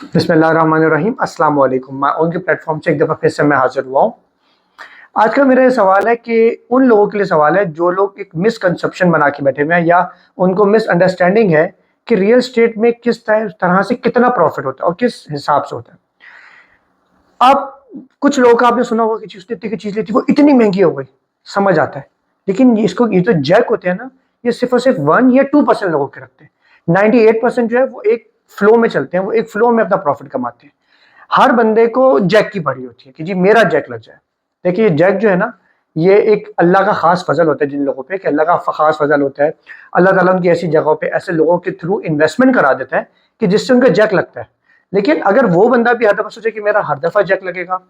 बिस्मिल्लाहिर्रहमानिर्रहीम अस्सलाम वालेकुम। मैं उनके प्लेटफॉर्म से एक दफ़ा फिर से मैं हाजिर हुआ हूँ। आज का मेरा ये सवाल है कि उन लोगों के लिए सवाल है जो लोग एक मिसकंसेप्शन बना के बैठे हुए हैं या उनको मिसअंडरस्टैंडिंग है कि रियल स्टेट में किस तरह से कितना प्रॉफिट होता है और किस हिसाब से होता है। अब कुछ लोगों का आपने सुना होगा कि इतनी की चीज़ लेती वो इतनी महंगी हो गई, समझ आता है। लेकिन ये तो जैक होते हैं ना, ये सिर्फ और सिर्फ 1 या 2% लोगों के रखते हैं। 98% जो है वो एक फ्लो में चलते हैं, वो एक फ्लो में अपना प्रॉफिट कमाते हैं। हर बंदे को जैक की पड़ी होती है कि जी मेरा जैक लग जाए। देखिए जैक जो है ना, ये एक अल्लाह का खास फजल होता है जिन लोगों पे, कि अल्लाह का खास फजल होता है। अल्लाह ताला उनकी ऐसी जगहों पे ऐसे लोगों के थ्रू इन्वेस्टमेंट करा देता है कि जिससे उनका जैक लगता है। लेकिन अगर वो बंदा भी हर दफा सोचे कि मेरा हर दफा जैक लगेगा,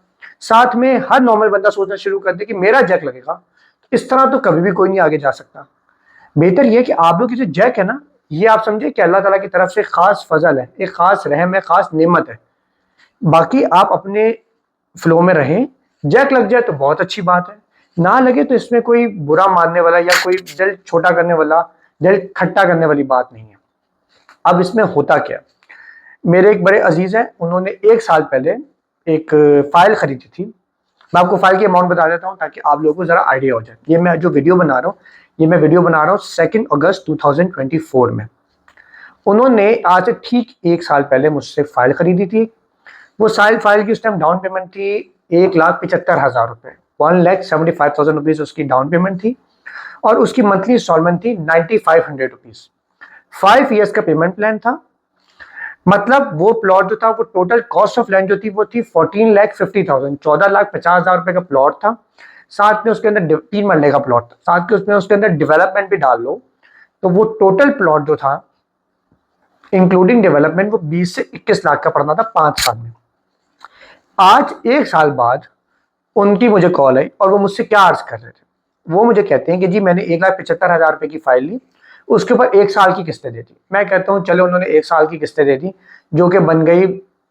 साथ में हर नॉर्मल बंदा सोचना शुरू कर दे कि मेरा जैक लगेगा, तो इस तरह तो कभी भी कोई नहीं आगे जा सकता। बेहतर यह कि आप लोग की जो जैक है ना, ये आप समझे कि अल्लाह ताला की तरफ से खास फजल है, एक खास रहम है, खास नेमत है। बाकी आप अपने फ्लो में रहें। जैक लग जाए तो बहुत अच्छी बात है, ना लगे तो इसमें कोई बुरा मानने वाला या कोई दिल छोटा करने वाला, दिल खट्टा करने वाली बात नहीं है। अब इसमें होता क्या, मेरे एक बड़े अजीज हैं, उन्होंने 1 साल पहले एक फाइल खरीदी थी। मैं आपको फाइल की अमाउंट बता देता हूँ ताकि आप लोगों को जरा आइडिया हो जाए। ये मैं जो वीडियो बना रहा हूँ, ये मैं वीडियो बना रहा हूँ 2 अगस्त 2024 में। उन्होंने आज से ठीक 1 साल पहले मुझसे फाइल खरीदी थी। वो फाइल की उस टाइम डाउन पेमेंट थी 1,75,000 रुपये, 1,75,000 रुपीज़ उसकी डाउन पेमेंट थी। और उसकी मंथली इंस्टॉलमेंट थी 9,500 रुपीज़। 5 ईयर्स का पेमेंट प्लान था। मतलब वो प्लॉट जो था, वो टोटल कॉस्ट ऑफ लैंड जो थी वो थी 14,50,000, 14,50,000 रुपये का प्लॉट था। साथ में उसके अंदर 3 मरले का प्लॉट था, साथ में उसके अंदर डेवलपमेंट भी डाल लो तो वो टोटल प्लॉट जो था इंक्लूडिंग डेवलपमेंट वो 20 से 21 लाख का पड़ना था 5 साल में। आज 1 साल बाद उनकी मुझे कॉल आई और वो मुझसे क्या अर्ज कर रहे थे। वो मुझे कहते हैं कि जी मैंने 1,75,000 रुपये की फाइल ली, उसके ऊपर 1 साल की किस्तें दे दी। मैं कहता हूँ चलो, उन्होंने 1 साल की किस्तें दे दी जो कि बन गई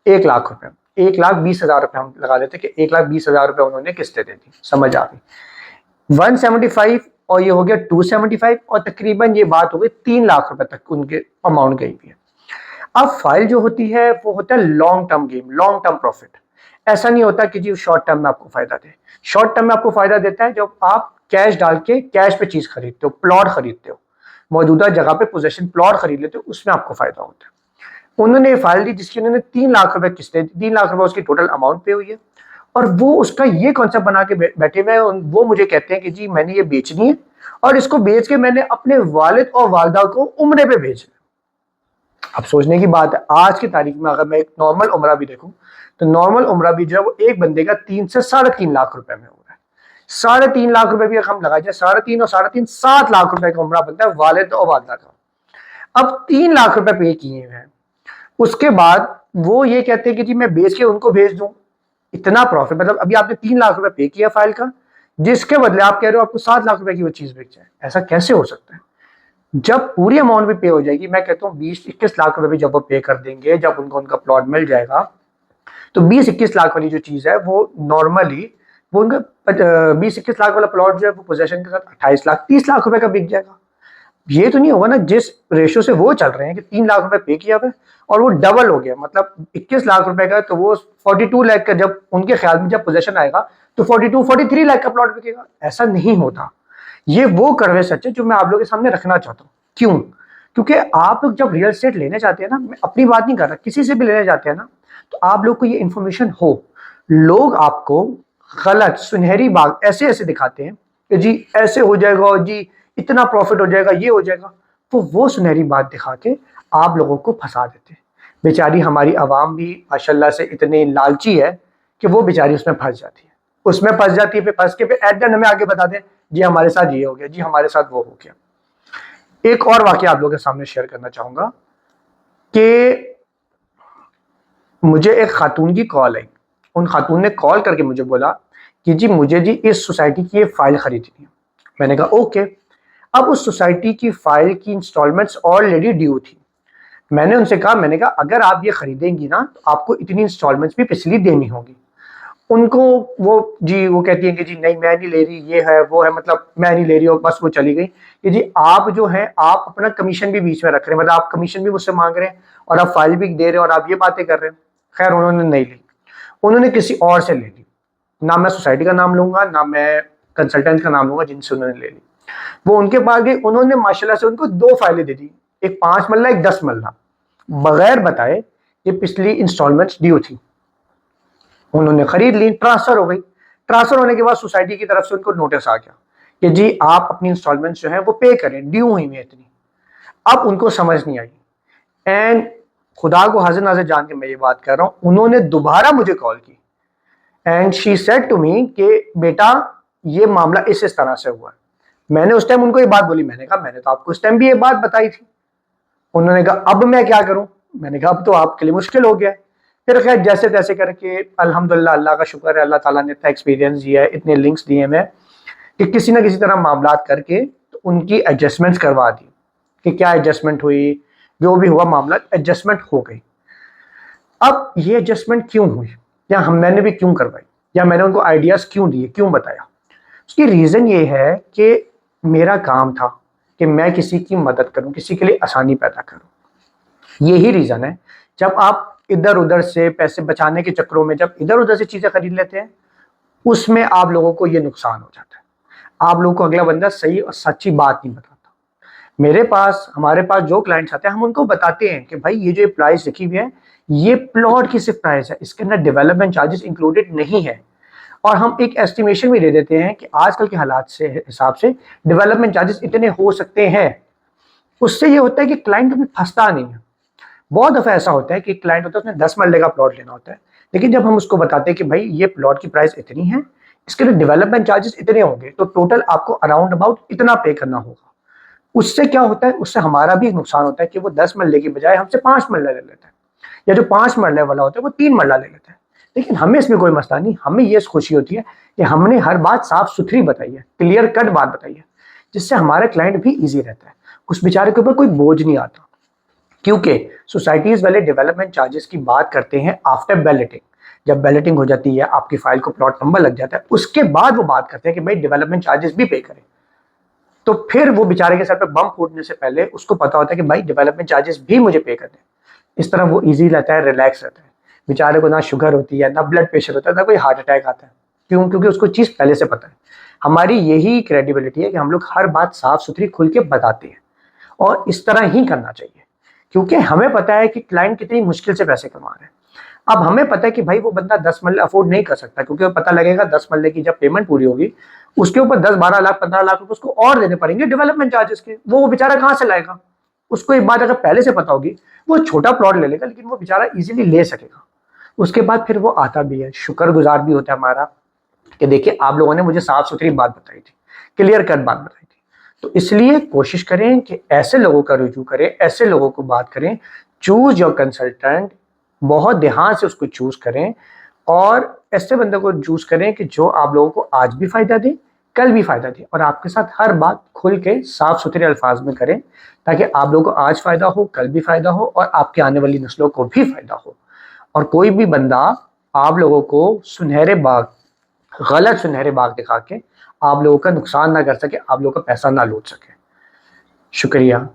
1 लाख रुपए, 1,20,000 रुपये हम लगा लेते कि 1,20,000 रुपये उन्होंने किस्तें दे दी। समझ आ गई। 175 और ये हो गया 275 और तकरीबन ये बात हो गई 3 लाख रुपए तक उनके अमाउंट गई हुई है। अब फाइल जो होती है वो होता है long term game, long term profit. ऐसा नहीं होता कि जी शॉर्ट टर्म में आपको फायदा दे। शॉर्ट टर्म में आपको फायदा देता है जब आप कैश डाल के कैश पे चीज खरीदते हो, प्लॉट खरीदते हो, मौजूदा जगह पे पोजीशन प्लॉट खरीद लेते हो, उसमें आपको फायदा होता है। उन्होंने ये फाइल दी जिसकी उन्होंने 3 लाख रुपए किस्तें, 3 लाख रुपए उसकी टोटल अमाउंट पे हुई है। और वो उसका ये कॉन्सेप्ट बना के बैठे हुए हैं। वो मुझे कहते हैं कि जी मैंने ये बेचनी है और इसको बेच के मैंने अपने वालिद और वालदा को उम्रे पे भेजना। अब सोचने की बात है, आज की तारीख में अगर मैं एक नॉर्मल उम्रा भी देखूं तो नॉर्मल उम्रा भी जो है वो एक बंदे का 3 से 3.5 लाख रुपए में हो रहा है। 3.5 लाख रुपए भी हम लगा जाए, 3.5 और 3.5 7 लाख रुपए का उम्रा बनता है वालिद और वालदा का। अब 3 लाख रुपए पे किए हुए हैं, उसके बाद वो ये कहते हैं कि जी मैं बेच के उनको भेज दूं। इतना प्रॉफिट, मतलब अभी आपने 3 लाख रुपए पे किया फाइल का, जिसके बदले आप कह रहे हो आपको 7 लाख रुपए की वो चीज बिक जाए। ऐसा कैसे हो सकता है? जब पूरी अमाउंट भी पे हो जाएगी, मैं कहता हूँ 20-21 लाख रुपए भी जब वो पे कर देंगे, जब उनको उनका प्लॉट मिल जाएगा, तो 20-21 लाख वाली जो चीज है वो नॉर्मली वो उनका 20-21 लाख वाला प्लॉट जो है वो पोजेशन के साथ 28 लाख 30 लाख रुपए का बिक जाएगा। ये तो नहीं होगा ना जिस रेशियो से वो चल रहे हैं कि 3 लाख रुपए पे किया हुआ और वो डबल हो गया, मतलब 21 लाख रुपए का, तो वो 42 लाख का जब उनके ख्याल में जब पोजेशन आएगा तो 42-43 लाख का प्लॉट बिकेगा। ऐसा नहीं होता। ये वो कड़वे सच है जो मैं आप लोगों के सामने रखना चाहता हूँ। क्यों? क्योंकि आप लोग जब रियल एस्टेट लेने जाते हैं ना, मैं अपनी बात नहीं कर रहा, किसी से भी लेने जाते हैं ना, तो आप लोग को ये इंफॉर्मेशन हो। लोग आपको गलत सुनहरी बाग ऐसे ऐसे दिखाते हैं कि जी ऐसे हो जाएगा और जी इतना प्रॉफिट हो जाएगा, ये हो जाएगा। तो वो सुनहरी बात दिखा के आप लोगों को फंसा देते हैं। बेचारी हमारी आवाम भी माशाल्लाह से इतनी लालची है कि वो बेचारी उसमें फंस जाती है, उसमें फंस जाती है। फिर फंस के फिर एट द एंड हमें आगे बता दें जी हमारे साथ ये हो गया, जी हमारे साथ वो हो गया। एक और वाकया आप लोगों के सामने शेयर करना चाहूंगा कि मुझे एक खातून की कॉल आई। उन खातून ने कॉल करके मुझे बोला कि जी मुझे जी इस सोसाइटी की ये फाइल खरीदनी है। मैंने कहा ओके। अब उस सोसाइटी की फाइल की इंस्टॉलमेंट्स ऑलरेडी ड्यू थी। मैंने उनसे कहा, मैंने कहा अगर आप ये खरीदेंगी ना तो आपको इतनी इंस्टॉलमेंट्स भी पिछली देनी होगी। उनको वो कहती है कि जी नहीं मैं नहीं ले रही, ये है वो है, मतलब मैं नहीं ले रही, और बस वो चली गई कि जी आप जो है आप अपना कमीशन भी बीच में रख रहे हैं, मतलब आप कमीशन भी मुझसे मांग रहे हैं और आप फाइल भी दे रहे हैं और आप ये बातें कर रहे हैं। खैर उन्होंने नहीं ली, उन्होंने किसी और से ले ली। ना मैं सोसाइटी का नाम लूंगा, ना मैं कंसल्टेंट का नाम लूंगा जिनसे उन्होंने ले ली। वो उनके पास गई, उन्होंने माशाल्लाह से उनको 2 फाइलें दे दी, एक 5 मल्ला, एक 10 मल्ला, बगैर बताए ये पिछली इंस्टॉलमेंट्स ड्यू थी। उन्होंने खरीद ली, ट्रांसफर हो गई। ट्रांसफर होने के बाद सोसाइटी की तरफ से उनको नोटिस आ गया कि जी आप अपनी इंस्टॉलमेंट्स जो है वो पे करें, ड्यू हुई है इतनी। अब उनको समझ नहीं आई, एंड खुदा को हाजिर नाजिर जान के मैं ये बात कर रहा हूँ, उन्होंने दोबारा मुझे कॉल की and she said to me कि बेटा ये मामला इस तरह से हुआ। मैंने उस टाइम उनको ये बात बोली, मैंने कहा मैंने तो आपको उस टाइम भी ये बात बताई थी। उन्होंने कहा अब मैं क्या करूं? मैंने कहा अब तो आपके लिए मुश्किल हो गया। फिर खैर जैसे तैसे करके अल्हम्दुलिल्लाह, अल्लाह का शुक्र है, अल्लाह ताला ने इतना एक्सपीरियंस दिया है, इतने लिंक्स दिए मैं कि किसी ना किसी तरह मामलात करके तो उनकी एडजस्टमेंट्स करवा दी। कि क्या एडजस्टमेंट हुई, जो भी हुआ मामला एडजस्टमेंट हो गई। अब ये एडजस्टमेंट क्यों हुई, या मैंने भी क्यों करवाई, या मैंने उनको आइडियाज क्यों दिए, क्यों बताया? उसकी रीज़न ये है कि मेरा काम था कि मैं किसी की मदद करूं, किसी के लिए आसानी पैदा करूं। यही रीज़न है। जब आप इधर उधर से पैसे बचाने के चक्करों में जब इधर उधर से चीज़ें खरीद लेते हैं, उसमें आप लोगों को ये नुकसान हो जाता है। आप लोगों को अगला बंदा सही और सच्ची बात नहीं बताता। मेरे पास, हमारे पास जो क्लाइंट्स आते हैं, हम उनको बताते हैं कि भाई ये जो प्राइस लिखी हुई है, ये प्लॉट की सिर्फ प्राइस है, इसके अंदर डेवलपमेंट चार्जेस इंक्लूडेड नहीं है। और हम एक एस्टिमेशन भी दे देते हैं कि आजकल के हालात से हिसाब से डेवलपमेंट चार्जेस इतने हो सकते हैं। उससे ये होता है कि क्लाइंट कभी फंसता नहीं है। बहुत दफ़ा ऐसा होता है कि क्लाइंट होता है, उसने 10 मरले का प्लॉट लेना होता है, लेकिन जब हम उसको बताते हैं कि भाई ये प्लॉट की प्राइस इतनी है, इसके लिए डेवलपमेंट चार्जेस इतने होंगे, तो टोटल आपको अराउंड अबाउट इतना पे करना होगा। उससे क्या होता है, उससे हमारा भी एक नुकसान होता है कि वो 10 मरले की बजाय हमसे 5 मरले ले लेता है, या जो 5 मरले वाला होता है वो 3 मरला ले लेता है। लेकिन हमें इसमें कोई मसला नहीं, हमें ये खुशी होती है कि हमने हर बात साफ सुथरी बताई है, क्लियर कट बात बताई है, जिससे हमारा क्लाइंट भी ईजी रहता है, उस बेचारे के ऊपर कोई बोझ नहीं आता। क्योंकि सोसाइटीज वाले डेवलपमेंट चार्जेस की बात करते हैं आफ्टर बैलेटिंग। जब बैलेटिंग हो जाती है, आपकी फाइल को प्लॉट नंबर लग जाता है, उसके बाद वो बात करते हैं कि भाई डेवलपमेंट चार्जेस भी पे करें। तो फिर वो बेचारे के सर पे बम फूटने से पहले उसको पता होता है कि भाई डेवलपमेंट चार्जेस भी मुझे पे करने। इस तरह वो ईजी रहता है, रिलैक्स रहता है। बेचारे को ना शुगर होती है, ना ब्लड प्रेशर होता है, ना कोई हार्ट अटैक आता है। क्यों? क्योंकि उसको चीज़ पहले से पता है। हमारी यही क्रेडिबिलिटी है कि हम लोग हर बात साफ सुथरी खुल के बताते हैं, और इस तरह ही करना चाहिए, क्योंकि हमें पता है कि क्लाइंट कितनी मुश्किल से पैसे कमा रहे हैं। अब हमें पता है कि भाई वो बंदा 10 मरले अफोर्ड नहीं कर सकता, क्योंकि पता लगेगा 10 मरले की जब पेमेंट पूरी होगी, उसके ऊपर 10-12 लाख 15 लाख रुपए उसको और देने पड़ेंगे डेवलपमेंट चार्जेस के। वो बेचारा कहाँ से लाएगा? उसको एक बात अगर पहले से पता होगी, वो छोटा प्लॉट ले लेगा, लेकिन वो बेचारा इजीली ले सकेगा। उसके बाद फिर वो आता भी है, शुक्रगुजार भी होता है हमारा कि देखिए आप लोगों ने मुझे साफ सुथरी बात बताई थी, क्लियर कट बात बताई थी। तो इसलिए कोशिश करें कि ऐसे लोगों का रुजू करें, ऐसे लोगों को बात करें। चूज योर कंसल्टेंट, बहुत ध्यान से उसको चूज करें, और ऐसे बंदे को चूज करें कि जो आप लोगों को आज भी फायदा दे, कल भी फायदा दे, और आपके साथ हर बात खुल के साफ सुथरे अल्फाज में करें, ताकि आप लोगों को आज फायदा हो, कल भी फायदा हो, और आपके आने वाली नस्लों को भी फायदा हो। और कोई भी बंदा आप लोगों को सुनहरे बाग, गलत सुनहरे बाग दिखा के आप लोगों का नुकसान ना कर सके, आप लोगों का पैसा ना लूट सके। शुक्रिया।